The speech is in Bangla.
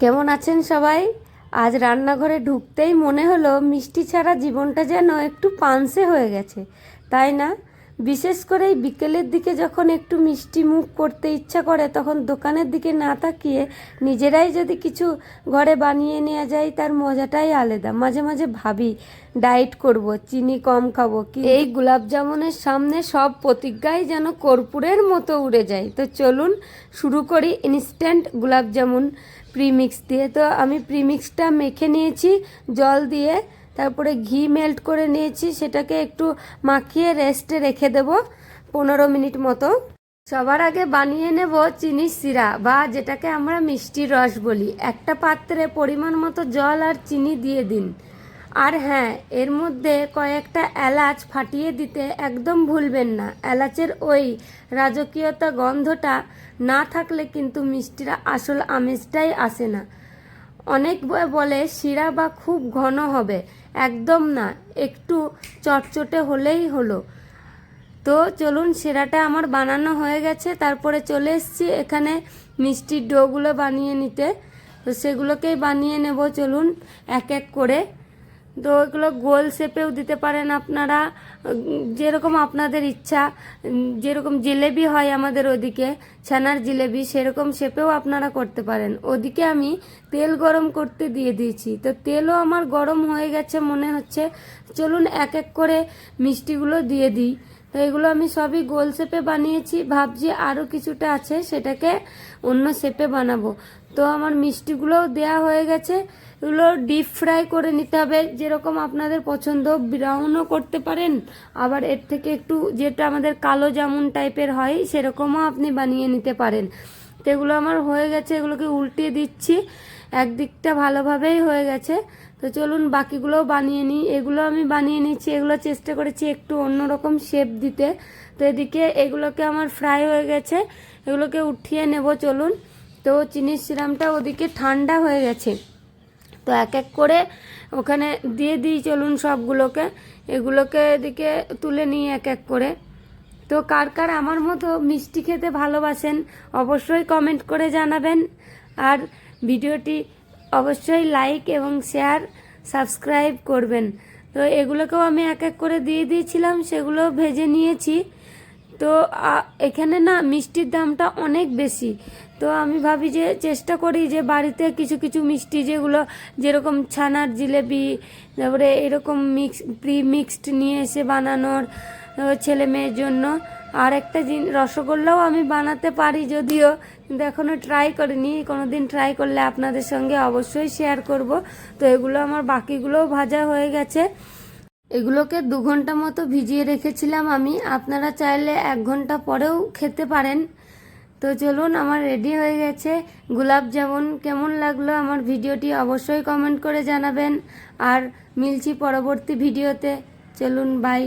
কেমন আছেন সবাই? আজ রান্নাঘরে ঢুকতেই মনে হলো মিষ্টি ছাড়া জীবনটা যেন একটু পানসে হয়ে গেছে, তাই না? বিশেষ করে এই বিকেলের দিকে যখন একটু মিষ্টি মুখ করতে ইচ্ছা করে, তখন দোকানের দিকে না তাকিয়ে নিজেরাই যদি কিছু ঘরে বানিয়ে নেওয়া যায়, তার মজাটাই আলাদা। মাঝে মাঝে ভাবি ডায়েট করব, চিনি কম খাবো, কি এই গোলাপ জামুনের সামনে সব প্রতিজ্ঞাই যেন কর্পূরের মতো উড়ে যায়। তো চলুন শুরু করি ইনস্ট্যান্ট গোলাপ জামুন প্রিমিক্স দিয়ে। তো আমি প্রিমিক্সটা মেখে নিয়েছি জল দিয়ে, তারপরে ঘি মেল্ট করে নিয়েছি, সেটাকে একটু মাখিয়ে রেস্টে রেখে দেব 15 মিনিট মতো। সবার আগে বানিয়ে নেব চিনির শিরা, বা যেটাকে আমরা মিষ্টির রস বলি। একটা পাত্রে পরিমাণ মতো জল আর চিনি দিয়ে দিন। আর হ্যাঁ, এর মধ্যে কয়েকটা এলাচ ফাটিয়ে দিতে একদম ভুলবেন না। এলাচের ওই রাজকীয়তা গন্ধটা না থাকলে কিন্তু মিষ্টির আসল আমেজটাই আসে না। অনেক বলে শিরা বা খুব ঘন হবে, একদম না, একটু চটচটে হলেই হলো। তো চলুন, শিরাটা আমার বানানো হয়ে গেছে। তারপরে চলে এসেছি এখানে মিষ্টির ডোগুলো বানিয়ে নিতে। তো সেগুলোকেই বানিয়ে নেব, চলুন এক এক করে। তো এগুলো গোল শেপেও দিতে পারেন আপনারা, যেরকম আপনাদের ইচ্ছা। যেরকম জিলেবি হয় আমাদের ওদিকে, ছানার জিলেবি, সেরকম শেপেও আপনারা করতে পারেন। ওদিকে আমি তেল গরম করতে দিয়ে দিয়েছি। তো তেলও আমার গরম হয়ে গেছে মনে হচ্ছে। চলুন এক এক করে মিষ্টিগুলো দিয়ে দিই। তো এগুলো আমি সবই গোল শেপে বানিয়েছি, ভাবছি আরও কিছুটা আছে, সেটাকে অন্য শেপে বানাবো। তো আমার মিষ্টিগুলোও দেয়া হয়ে গেছে। এগুলো ডিপ ফ্রাই করে নিতে হবে, যেরকম আপনাদের পছন্দ। ব্রাউনও করতে পারেন, আবার এর থেকে একটু যেটা আমাদের কালো জামুন টাইপের হয় সেরকমও আপনি বানিয়ে নিতে পারেন। তো এগুলো আমার হয়ে গেছে, এগুলোকে উল্টিয়ে দিচ্ছি। একদিকটা ভালোভাবেই হয়ে গেছে। তো চলুন বাকিগুলোও বানিয়ে নিই। এগুলো আমি বানিয়ে নিচ্ছি, এগুলো চেষ্টা করেছি একটু অন্যরকম শেপ দিতে। তো এদিকে এগুলোকে আমার ফ্রাই হয়ে গেছে, এগুলোকে উঠিয়ে নেব, চলুন। তো চিনির সিরামটা ওদিকে ঠান্ডা হয়ে গেছে, তো এক এক করে ওখানে দিয়ে দিই, চলুন সবগুলোকে। এগুলোকে এদিকে তুলে নিই এক এক করে। তো কার কার আমার মতো মিষ্টি খেতে ভালোবাসেন অবশ্যই কমেন্ট করে জানাবেন। আর ভিডিওটি অবশ্যই লাইক এবং শেয়ার, সাবস্ক্রাইব করবেন। তো এগুলোকেও আমি এক এক করে দিয়ে দিয়েছিলাম, সেগুলো ভেজে নিয়েছি। তো এখানে না মিষ্টির দামটা অনেক বেশি। তো আমি ভাবি যে চেষ্টা করি যে বাড়িতে কিছু কিছু মিষ্টি, যেগুলো যেরকম ছানার জিলেবি, তারপরে এরকম প্রি মিক্সড নিয়ে এসে বানানোর ছেলে মেয়ের জন্য। আর একটা রসগোল্লাও আমি বানাতে পারি যদিও, কিন্তু এখনও ট্রাই করিনি। কোনোদিন ট্রাই করলে আপনাদের সঙ্গে অবশ্যই শেয়ার করব। তো এগুলো আমার বাকিগুলোও ভাজা হয়ে গেছে। এগুলোকে 2 ঘন্টা মতো ভিজিয়ে রেখেছিলাম আমি, আপনারা চাইলে 1 ঘন্টা পরেও খেতে পারেন। তো চলুন, আমার রেডি হয়ে গেছে গোলাপ জামুন। কেমন লাগলো আমার ভিডিওটি অবশ্যই কমেন্ট করে জানাবেন। আর মিলছি পরবর্তী ভিডিওতে। চলুন, বাই।